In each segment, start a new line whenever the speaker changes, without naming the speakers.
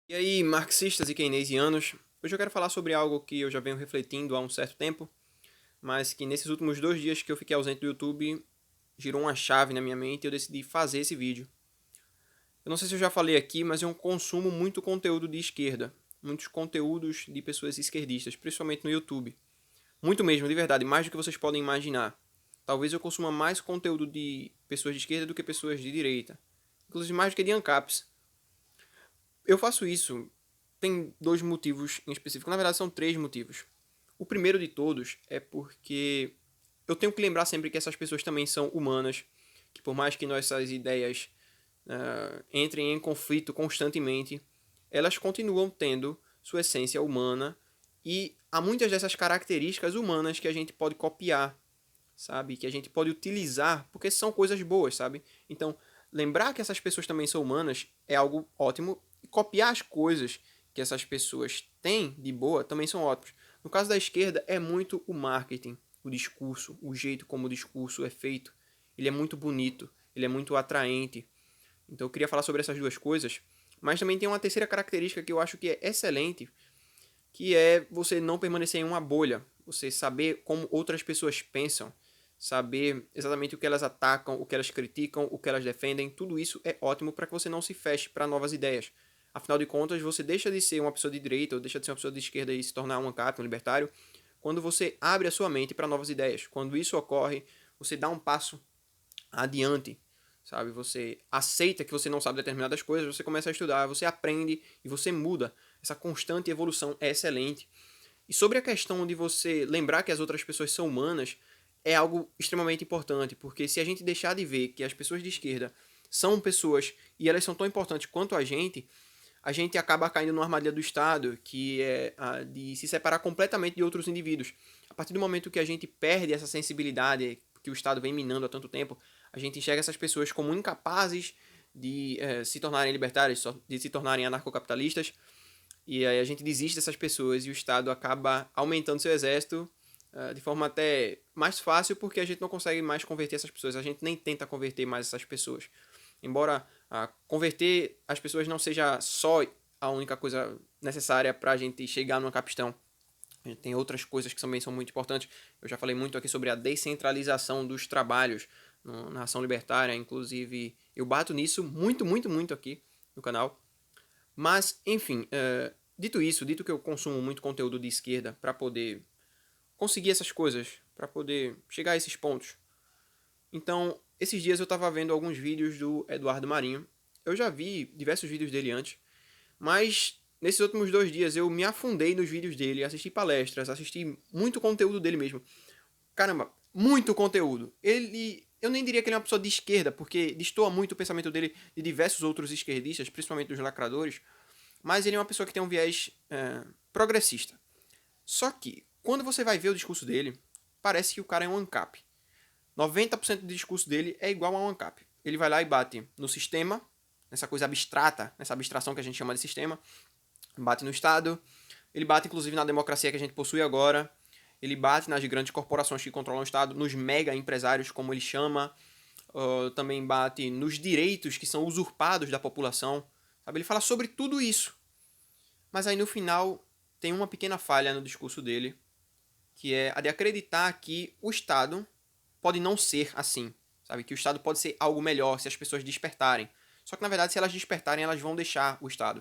E aí, marxistas e keynesianos, hoje eu quero falar sobre algo que eu já venho refletindo há um certo tempo, mas que nesses últimos 2 dias que eu fiquei ausente do YouTube, girou uma chave na minha mente e eu decidi fazer esse vídeo. Eu não sei se eu já falei aqui, mas eu consumo muito conteúdo de esquerda, muitos conteúdos de pessoas esquerdistas, principalmente no YouTube. Muito mesmo, de verdade, mais do que vocês podem imaginar. Talvez eu consuma mais conteúdo de pessoas de esquerda do que pessoas de direita. Inclusive mais do que de ANCAPs. Eu faço isso, tem dois motivos em específico. Na verdade, são três motivos. O primeiro de todos é porque eu tenho que lembrar sempre que essas pessoas também são humanas, que por mais que nossas ideias entrem em conflito constantemente, elas continuam tendo sua essência humana e há muitas dessas características humanas que a gente pode copiar, sabe? Que a gente pode utilizar porque são coisas boas, sabe? Então, lembrar que essas pessoas também são humanas é algo ótimo e copiar as coisas que essas pessoas têm de boa também são ótimos. No caso da esquerda, é muito o marketing, o discurso, o jeito como o discurso é feito. Ele é muito bonito, ele é muito atraente. Então eu queria falar sobre essas duas coisas. Mas também tem uma terceira característica que eu acho que é excelente, que é você não permanecer em uma bolha. Você saber como outras pessoas pensam, saber exatamente o que elas atacam, o que elas criticam, o que elas defendem. Tudo isso é ótimo para que você não se feche para novas ideias. Afinal de contas, você deixa de ser uma pessoa de direita ou deixa de ser uma pessoa de esquerda e se tornar um ANCAP, um libertário, quando você abre a sua mente para novas ideias. Quando isso ocorre, você dá um passo adiante, sabe? Você aceita que você não sabe determinadas coisas, você começa a estudar, você aprende e você muda. Essa constante evolução é excelente. E sobre a questão de você lembrar que as outras pessoas são humanas, é algo extremamente importante, porque se a gente deixar de ver que as pessoas de esquerda são pessoas e elas são tão importantes quanto a gente acaba caindo numa armadilha do Estado, que é a de se separar completamente de outros indivíduos. A partir do momento que a gente perde essa sensibilidade que o Estado vem minando há tanto tempo, a gente enxerga essas pessoas como incapazes de se tornarem libertários, de se tornarem anarcocapitalistas, e aí a gente desiste dessas pessoas e o Estado acaba aumentando seu exército de forma até mais fácil, porque a gente não consegue mais converter essas pessoas, a gente nem tenta converter mais essas pessoas. Embora converter as pessoas não seja só a única coisa necessária para a gente chegar numa capistão. A gente tem outras coisas que também são muito importantes. Eu já falei muito aqui sobre a descentralização dos trabalhos na ação libertária, inclusive eu bato nisso muito, muito, muito aqui no canal. Mas, enfim, dito isso, dito que eu consumo muito conteúdo de esquerda para poder conseguir essas coisas, para poder chegar a esses pontos. Então, esses dias eu estava vendo alguns vídeos do Eduardo Marinho. Eu já vi diversos vídeos dele antes, mas nesses últimos 2 dias eu me afundei nos vídeos dele, assisti palestras, assisti muito conteúdo dele mesmo. Caramba, muito conteúdo. Eu nem diria que ele é uma pessoa de esquerda, porque destoa muito o pensamento dele de diversos outros esquerdistas, principalmente dos lacradores, mas ele é uma pessoa que tem um viés progressista. Só que, quando você vai ver o discurso dele, parece que o cara é um ANCAP. 90% do discurso dele é igual a um ANCAP. Ele vai lá e bate no sistema, nessa coisa abstrata, nessa abstração que a gente chama de sistema, bate no Estado, ele bate inclusive na democracia que a gente possui agora, ele bate nas grandes corporações que controlam o Estado, nos mega empresários, como ele chama, também bate nos direitos que são usurpados da população, sabe? Ele fala sobre tudo isso. Mas aí no final tem uma pequena falha no discurso dele, que é a de acreditar que o Estado pode não ser assim, sabe? Que o Estado pode ser algo melhor se as pessoas despertarem. Só que na verdade, se elas despertarem, elas vão deixar o Estado.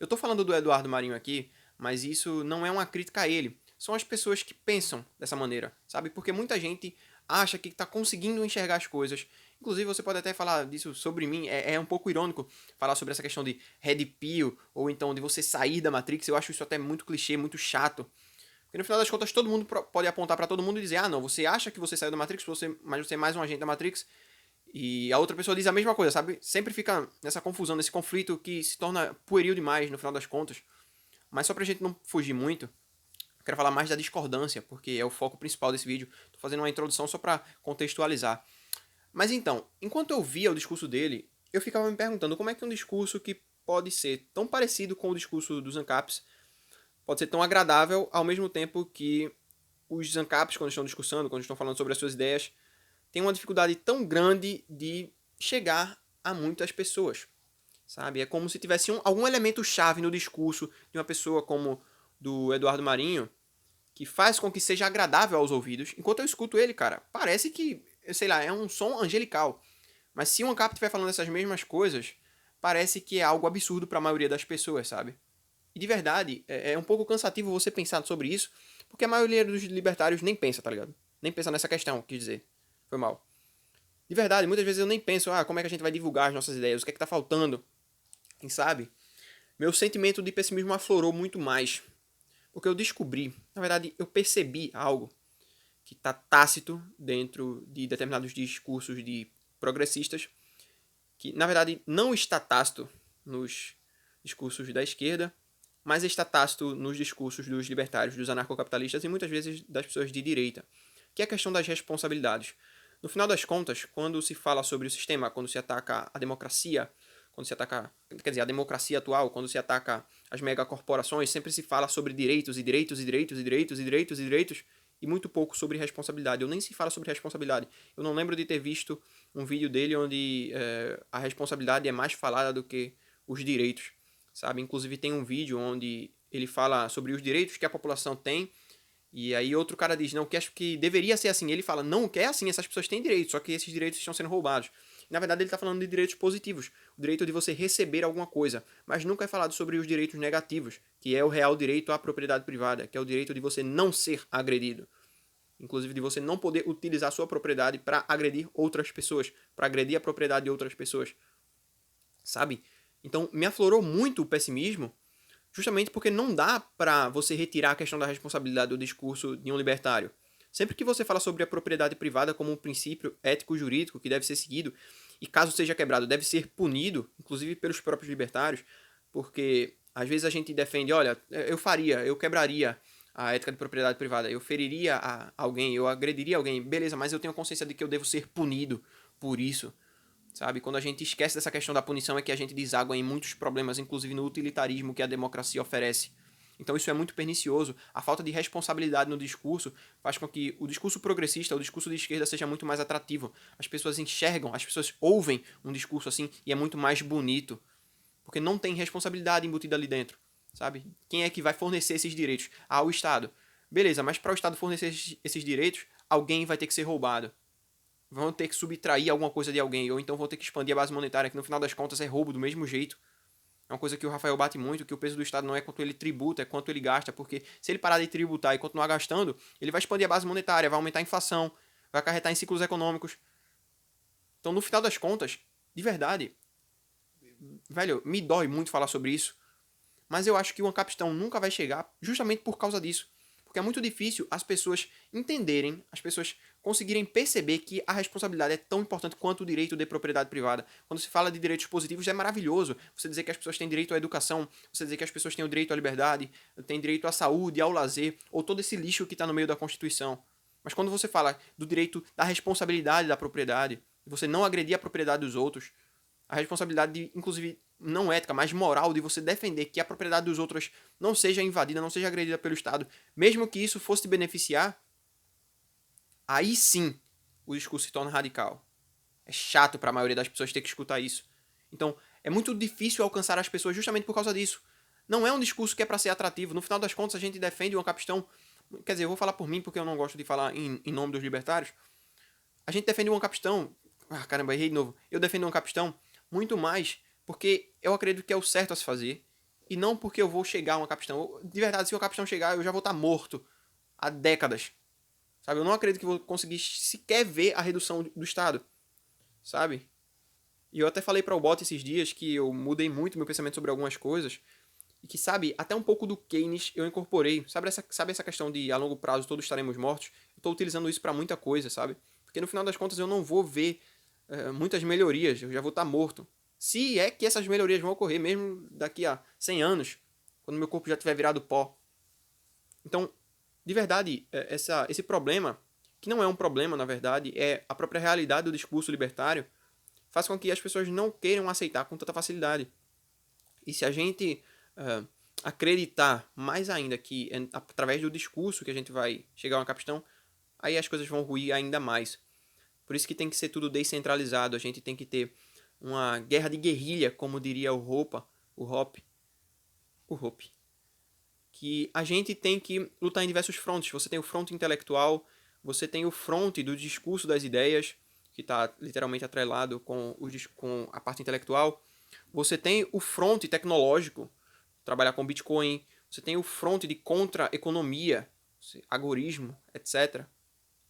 Eu tô falando do Eduardo Marinho aqui, mas isso não é uma crítica a ele. São as pessoas que pensam dessa maneira, sabe? Porque muita gente acha que está conseguindo enxergar as coisas. Inclusive, você pode até falar disso sobre mim. É um pouco irônico falar sobre essa questão de red pill, ou então de você sair da Matrix. Eu acho isso até muito clichê, muito chato. Porque no final das contas, todo mundo pode apontar para todo mundo e dizer: ah, não, você acha que você saiu da Matrix, mas você é mais um agente da Matrix. E a outra pessoa diz a mesma coisa, sabe? Sempre fica nessa confusão, nesse conflito que se torna pueril demais no final das contas. Mas só pra gente não fugir muito, eu quero falar mais da discordância, porque é o foco principal desse vídeo. Tô fazendo uma introdução só pra contextualizar. Mas então, enquanto eu via o discurso dele, eu ficava me perguntando como é que um discurso que pode ser tão parecido com o discurso dos ANCAPs pode ser tão agradável ao mesmo tempo que os ANCAPs, quando estão discursando, quando estão falando sobre as suas ideias, têm uma dificuldade tão grande de chegar a muitas pessoas. sabe? É como se tivesse algum elemento chave no discurso de uma pessoa como do Eduardo Marinho, que faz com que seja agradável aos ouvidos. Enquanto eu escuto ele, cara, parece que, sei lá, é um som angelical. Mas se o ANCAP estiver falando essas mesmas coisas, parece que é algo absurdo para a maioria das pessoas, sabe? E de verdade, é um pouco cansativo você pensar sobre isso, porque a maioria dos libertários nem pensa, tá ligado? Nem pensa nessa questão, quis dizer. Foi mal. De verdade, muitas vezes eu nem penso, como é que a gente vai divulgar as nossas ideias, o que é que tá faltando, quem sabe? Meu sentimento de pessimismo aflorou muito mais, porque eu descobri, na verdade, eu percebi algo que está tácito dentro de determinados discursos de progressistas, que na verdade não está tácito nos discursos da esquerda, mas está tácito nos discursos dos libertários, dos anarcocapitalistas e muitas vezes das pessoas de direita, que é a questão das responsabilidades. No final das contas, quando se fala sobre o sistema, quando se ataca a democracia, quando se ataca, quer dizer, a democracia atual, quando se ataca as megacorporações, sempre se fala sobre direitos e direitos e direitos e direitos e direitos e direitos e muito pouco sobre responsabilidade. Eu nem se fala sobre responsabilidade. Eu não lembro de ter visto um vídeo dele onde a responsabilidade é mais falada do que os direitos, sabe? Inclusive tem um vídeo onde ele fala sobre os direitos que a população tem e aí outro cara diz, não, que acho que deveria ser assim. Ele fala, não, que é assim, essas pessoas têm direitos, só que esses direitos estão sendo roubados. Na verdade, ele está falando de direitos positivos, o direito de você receber alguma coisa, mas nunca é falado sobre os direitos negativos, que é o real direito à propriedade privada, que é o direito de você não ser agredido. Inclusive de você não poder utilizar a sua propriedade para agredir outras pessoas, para agredir a propriedade de outras pessoas. Sabe? Então, me aflorou muito o pessimismo, justamente porque não dá para você retirar a questão da responsabilidade do discurso de um libertário. Sempre que você fala sobre a propriedade privada como um princípio ético-jurídico que deve ser seguido, e caso seja quebrado, deve ser punido, inclusive pelos próprios libertários, porque às vezes a gente defende, olha, eu quebraria a ética de propriedade privada, eu feriria a alguém, eu agrediria alguém, beleza, mas eu tenho consciência de que eu devo ser punido por isso, sabe? Quando a gente esquece dessa questão da punição é que a gente deságua em muitos problemas, inclusive no utilitarismo que a democracia oferece. Então isso é muito pernicioso. A falta de responsabilidade no discurso faz com que o discurso progressista, o discurso de esquerda seja muito mais atrativo. As pessoas enxergam, as pessoas ouvem um discurso assim e é muito mais bonito. Porque não tem responsabilidade embutida ali dentro, sabe? Quem é que vai fornecer esses direitos? O Estado. Beleza, mas para o Estado fornecer esses direitos, alguém vai ter que ser roubado. Vão ter que subtrair alguma coisa de alguém, ou então vão ter que expandir a base monetária, que no final das contas é roubo do mesmo jeito. É uma coisa que o Rafael bate muito, que o peso do Estado não é quanto ele tributa, é quanto ele gasta, porque se ele parar de tributar e continuar gastando, ele vai expandir a base monetária, vai aumentar a inflação, vai acarretar em ciclos econômicos. Então, no final das contas, de verdade, velho, me dói muito falar sobre isso, mas eu acho que o Ancapistão nunca vai chegar justamente por causa disso. Porque é muito difícil as pessoas entenderem, as pessoas conseguirem perceber que a responsabilidade é tão importante quanto o direito de propriedade privada. Quando se fala de direitos positivos, é maravilhoso. Você dizer que as pessoas têm direito à educação, você dizer que as pessoas têm o direito à liberdade, têm direito à saúde, ao lazer, ou todo esse lixo que está no meio da Constituição. Mas quando você fala do direito da responsabilidade da propriedade, de você não agredir a propriedade dos outros, a responsabilidade, inclusive, não ética, mas moral, de você defender que a propriedade dos outros não seja invadida, não seja agredida pelo Estado, mesmo que isso fosse te beneficiar, aí sim o discurso se torna radical. É chato para a maioria das pessoas ter que escutar isso. Então, é muito difícil alcançar as pessoas justamente por causa disso. Não é um discurso que é para ser atrativo. No final das contas, a gente defende o Ancapistão. Quer dizer, eu vou falar por mim, porque eu não gosto de falar em nome dos libertários. A gente defende o Ancapistão. Caramba, errei de novo. Eu defendo o Ancapistão muito mais porque eu acredito que é o certo a se fazer e não porque eu vou chegar a uma capistão. De verdade, se o capistão chegar, eu já vou estar morto há décadas. Sabe? Eu não acredito que vou conseguir sequer ver a redução do Estado. Sabe? E eu até falei para o Bot esses dias que eu mudei muito meu pensamento sobre algumas coisas e que, sabe, até um pouco do Keynes eu incorporei. Sabe essa questão de a longo prazo todos estaremos mortos? Eu estou utilizando isso para muita coisa, sabe? Porque no final das contas eu não vou ver muitas melhorias, eu já vou estar morto. Se é que essas melhorias vão ocorrer mesmo daqui a 100 anos, quando meu corpo já tiver virado pó. Então, de verdade, esse problema, que não é um problema, na verdade, é a própria realidade do discurso libertário, faz com que as pessoas não queiram aceitar com tanta facilidade. E se a gente acreditar mais ainda que é através do discurso que a gente vai chegar a uma capistão, aí as coisas vão ruir ainda mais. Por isso que tem que ser tudo descentralizado, a gente tem que ter uma guerra de guerrilha, como diria o Hope, que a gente tem que lutar em diversos frontes. Você tem o fronte intelectual, você tem o fronte do discurso das ideias, que está literalmente atrelado com a parte intelectual. Você tem o fronte tecnológico, trabalhar com Bitcoin. Você tem o fronte de contra-economia, agorismo, etc.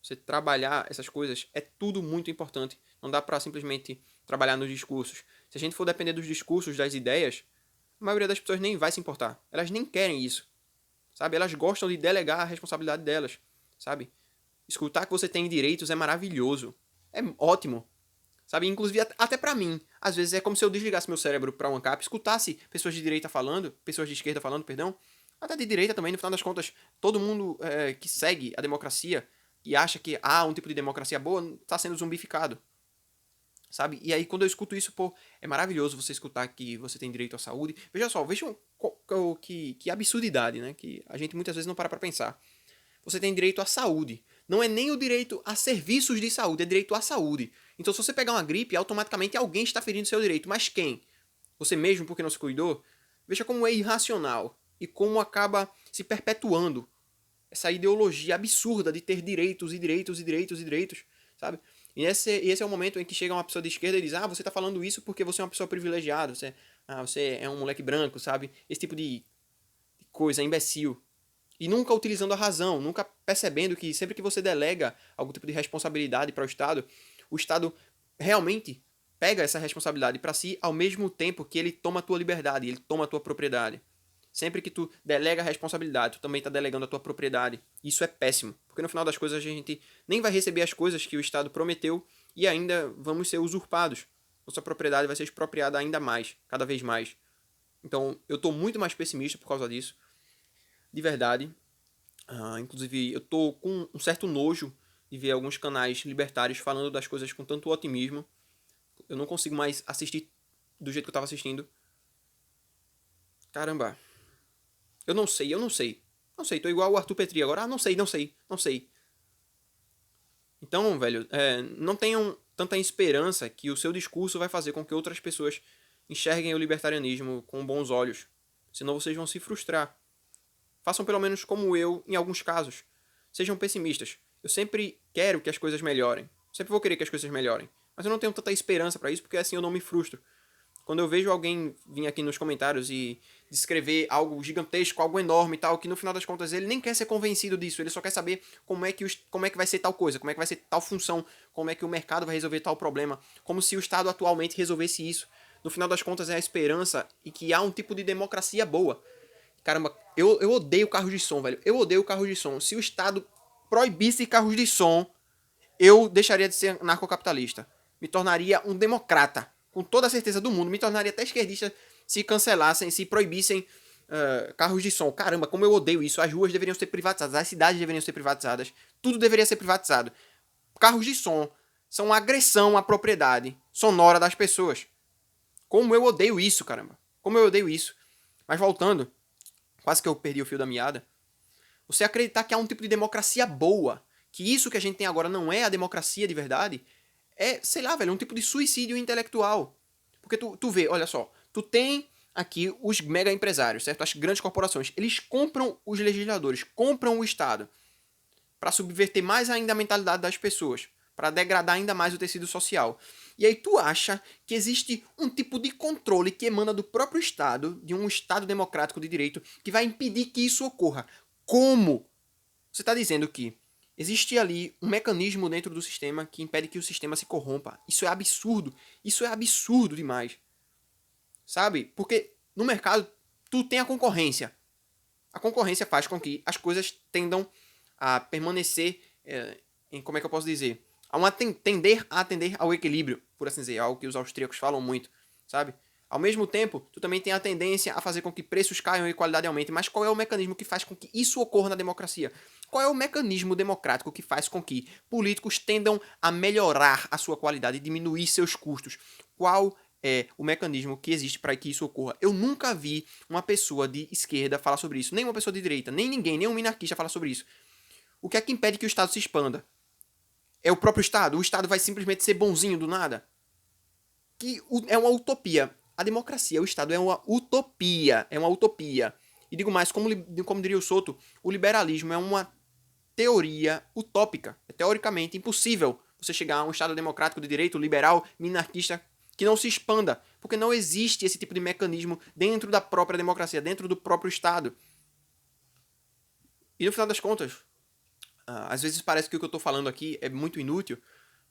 Você trabalhar essas coisas é tudo muito importante. Não dá para simplesmente trabalhar nos discursos. Se a gente for depender dos discursos, das ideias, a maioria das pessoas nem vai se importar. Elas nem querem isso, sabe? Elas gostam de delegar a responsabilidade delas, sabe? Escutar que você tem direitos é maravilhoso. É ótimo, sabe? Inclusive, até pra mim. Às vezes é como se eu desligasse meu cérebro pra um ANCAP, escutasse pessoas de direita falando, pessoas de esquerda falando, perdão, até de direita também, no final das contas, todo mundo que segue a democracia e acha que há um tipo de democracia boa, tá sendo zumbificado, sabe? E aí, quando eu escuto isso, pô, é maravilhoso você escutar que você tem direito à saúde. Veja só, vejam que absurdidade, né? Que a gente muitas vezes não para pra pensar. Você tem direito à saúde. Não é nem o direito a serviços de saúde, é direito à saúde. Então, se você pegar uma gripe, automaticamente alguém está ferindo seu direito. Mas quem? Você mesmo porque não se cuidou? Veja como é irracional e como acaba se perpetuando essa ideologia absurda de ter direitos e direitos e direitos e direitos, sabe? E esse é o momento em que chega uma pessoa de esquerda e diz: ah, você está falando isso porque você é uma pessoa privilegiada, você é um moleque branco, sabe? Esse tipo de coisa imbecil. E nunca utilizando a razão, nunca percebendo que sempre que você delega algum tipo de responsabilidade para o Estado realmente pega essa responsabilidade para si ao mesmo tempo que ele toma a tua liberdade, ele toma a tua propriedade. Sempre que tu delega a responsabilidade, tu também está delegando a tua propriedade. Isso é péssimo, porque no final das coisas a gente nem vai receber as coisas que o Estado prometeu e ainda vamos ser usurpados. Nossa propriedade vai ser expropriada ainda mais, cada vez mais. Então eu estou muito mais pessimista por causa disso, de verdade. Inclusive, eu tô com um certo nojo de ver alguns canais libertários falando das coisas com tanto otimismo. Eu não consigo mais assistir do jeito que eu tava assistindo. Caramba. Eu não sei, eu não sei. Não sei, tô igual o Arthur Petri agora. Não sei, não sei, não sei. Então, velho, não tenham tanta esperança que o seu discurso vai fazer com que outras pessoas enxerguem o libertarianismo com bons olhos. Senão vocês vão se frustrar. Façam pelo menos como eu em alguns casos. Sejam pessimistas. Eu sempre quero que as coisas melhorem. Sempre vou querer que as coisas melhorem. Mas eu não tenho tanta esperança para isso, porque assim eu não me frustro. Quando eu vejo alguém vir aqui nos comentários e descrever algo gigantesco, algo enorme e tal, que no final das contas ele nem quer ser convencido disso, ele só quer saber como é que vai ser tal coisa, como é que vai ser tal função, como é que o mercado vai resolver tal problema, como se o Estado atualmente resolvesse isso. No final das contas é a esperança e que há um tipo de democracia boa. Caramba, eu odeio carros de som, velho. Eu odeio carros de som. Se o Estado proibisse carros de som, eu deixaria de ser narcocapitalista. Me tornaria um democrata. Com toda a certeza do mundo. Me tornaria até esquerdista se cancelassem, se proibissem carros de som. Caramba, como eu odeio isso. As ruas deveriam ser privatizadas, as cidades deveriam ser privatizadas. Tudo deveria ser privatizado. Carros de som são uma agressão à propriedade sonora das pessoas. Como eu odeio isso, caramba. Como eu odeio isso. Mas voltando, quase que eu perdi o fio da meada. Você acreditar que há um tipo de democracia boa, que isso que a gente tem agora não é a democracia de verdade, é, sei lá, velho, um tipo de suicídio intelectual. Porque tu vê, olha só, tu tem aqui os mega empresários, certo? As grandes corporações, eles compram os legisladores, compram o Estado para subverter mais ainda a mentalidade das pessoas, para degradar ainda mais o tecido social. E aí tu acha que existe um tipo de controle que emana do próprio Estado, de um Estado democrático de direito, que vai impedir que isso ocorra. Como? Você está dizendo que existe ali um mecanismo dentro do sistema que impede que o sistema se corrompa. Isso é absurdo. Isso é absurdo demais. Sabe? Porque no mercado tu tem a concorrência. A concorrência faz com que as coisas tendam a permanecer em, como é que eu posso dizer? Tender a atender ao equilíbrio, por assim dizer, algo que os austríacos falam muito, sabe? Ao mesmo tempo, tu também tem a tendência a fazer com que preços caiam e qualidade aumente. Mas qual é o mecanismo que faz com que isso ocorra na democracia? Qual é o mecanismo democrático que faz com que políticos tendam a melhorar a sua qualidade e diminuir seus custos? Qual é o mecanismo que existe para que isso ocorra? Eu nunca vi uma pessoa de esquerda falar sobre isso, nem uma pessoa de direita, nem ninguém, nem um minarquista falar sobre isso. O que é que impede que o Estado se expanda? É o próprio Estado? O Estado vai simplesmente ser bonzinho do nada? que é uma utopia. A democracia, o Estado é uma utopia. É uma utopia. E digo mais, como diria o Soto, o liberalismo é uma teoria utópica. É teoricamente impossível você chegar a um Estado democrático de direito, liberal, minarquista, que não se expanda. Porque não existe esse tipo de mecanismo dentro da própria democracia, dentro do próprio Estado. E no final das contas, às vezes parece que o que eu estou falando aqui é muito inútil,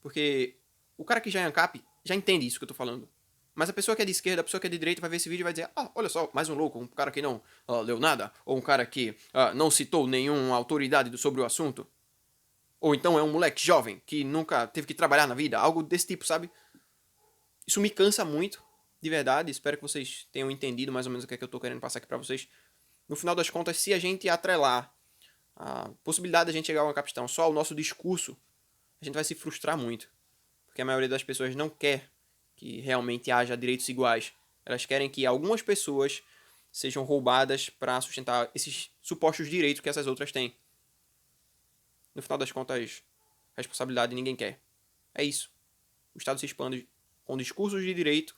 porque o cara que já é ANCAP já entende isso que eu estou falando. Mas a pessoa que é de esquerda, a pessoa que é de direita vai ver esse vídeo e vai dizer: ah, olha só, mais um louco, um cara que não leu nada, ou um cara que não citou nenhuma autoridade sobre o assunto. Ou então é um moleque jovem que nunca teve que trabalhar na vida, algo desse tipo, sabe? Isso me cansa muito, de verdade. Espero que vocês tenham entendido mais ou menos o que é que eu estou querendo passar aqui para vocês. No final das contas, se a gente atrelar a possibilidade de a gente chegar a uma capitão só ao nosso discurso, a gente vai se frustrar muito. Porque a maioria das pessoas não quer que realmente haja direitos iguais. Elas querem que algumas pessoas sejam roubadas para sustentar esses supostos direitos que essas outras têm. No final das contas, responsabilidade ninguém quer. É isso. O Estado se expande com discursos de direito.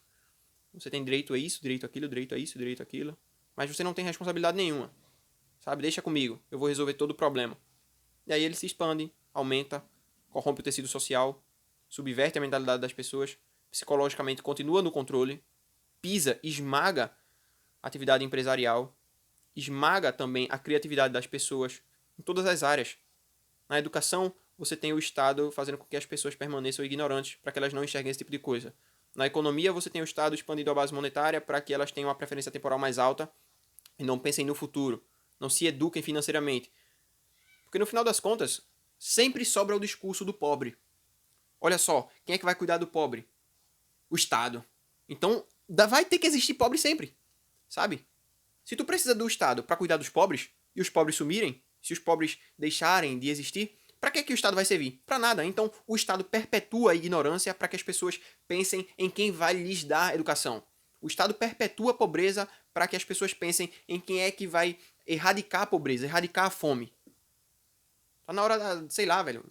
Você tem direito a isso, direito àquilo, direito a isso, direito àquilo. Mas você não tem responsabilidade nenhuma. Sabe? Deixa comigo. Eu vou resolver todo o problema. E aí ele se expande, aumenta, corrompe o tecido social, subverte a mentalidade das pessoas, psicologicamente continua no controle, pisa, esmaga a atividade empresarial, esmaga também a criatividade das pessoas em todas as áreas. Na educação, você tem o Estado fazendo com que as pessoas permaneçam ignorantes para que elas não enxerguem esse tipo de coisa. Na economia, você tem o Estado expandindo a base monetária para que elas tenham uma preferência temporal mais alta e não pensem no futuro, não se eduquem financeiramente. Porque no final das contas, sempre sobra o discurso do pobre. Olha só, quem é que vai cuidar do pobre? O Estado. Então, vai ter que existir pobre sempre, sabe? Se tu precisa do Estado para cuidar dos pobres e os pobres sumirem, se os pobres deixarem de existir, para que o Estado vai servir? Para nada. Então, o Estado perpetua a ignorância para que as pessoas pensem em quem vai lhes dar educação. O Estado perpetua a pobreza para que as pessoas pensem em quem é que vai erradicar a pobreza, erradicar a fome. Tá na hora, sei lá, velho,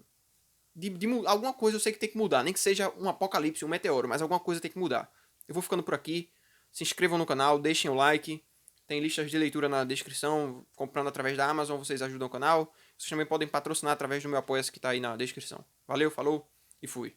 de alguma coisa eu sei que tem que mudar. Nem que seja um apocalipse, um meteoro, mas alguma coisa tem que mudar. Eu vou ficando por aqui. Se inscrevam no canal, deixem o like. Tem listas de leitura na descrição. Comprando através da Amazon, vocês ajudam o canal. Vocês também podem patrocinar através do meu apoia-se que tá aí na descrição. Valeu, falou e fui.